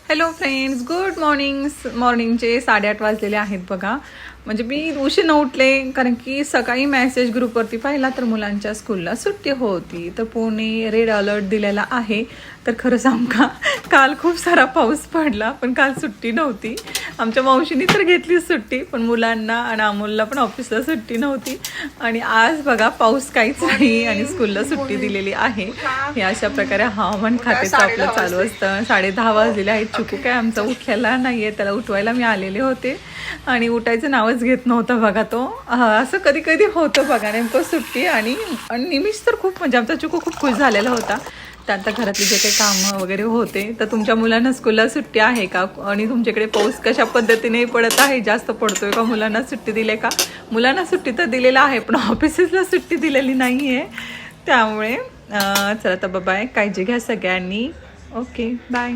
Hello friends, good मॉर्निंगचे 8:30 वाजलेले आहेत बघा. म्हणजे मी उशीर उठले कारण की सकाळी मेसेज ग्रुपवरती पाहिला तर मुलांच्या स्कूलला सुट्टी होती. तर पुणे रेड अलर्ट दिलेला आहे. तर खरं सांगू का, काल खूप सारा पाऊस पडला पण काल सुट्टी नव्हती. आमच्या मावशीने तर घेतली सुट्टी, पण मुलांना आणि अमोलला पण ऑफिसला सुट्टी नव्हती. आणि आज बघा पाऊस काहीच नाही आणि स्कूलला सुट्टी दिलेली आहे. हे अशा प्रकारे हवामान खात्याचं आपलं चालू असतं. 10:30 वाजलेले आहेत. चुकू काय आमचा उठलेला नाहीये, त्याला उठवायला मी आलेले होते आणि उठायचं नावच घेत नव्हतं बघा तो. असं कधी कधी होतं बघा, नेमकं सुट्टी आणि निमिष तर खूप म्हणजे आमचा चुकू खूप खुश झालेला होता. तर आता घरातली जे काही कामं वगैरे होते. तर तुमच्या मुलांना स्कूलला सुट्टी आहे का? आणि तुमच्याकडे पाऊस कशा पद्धतीने पडत आहे? जास्त पडतोय का? मुलांना सुट्टी दिली का? मुलांना सुट्टी तर दिलेला आहे पण ऑफिसेसला सुट्टी दिलेली नाही आहे. त्यामुळे चला तर बाय, काळजी घ्या सगळ्यांनी. Okay, bye.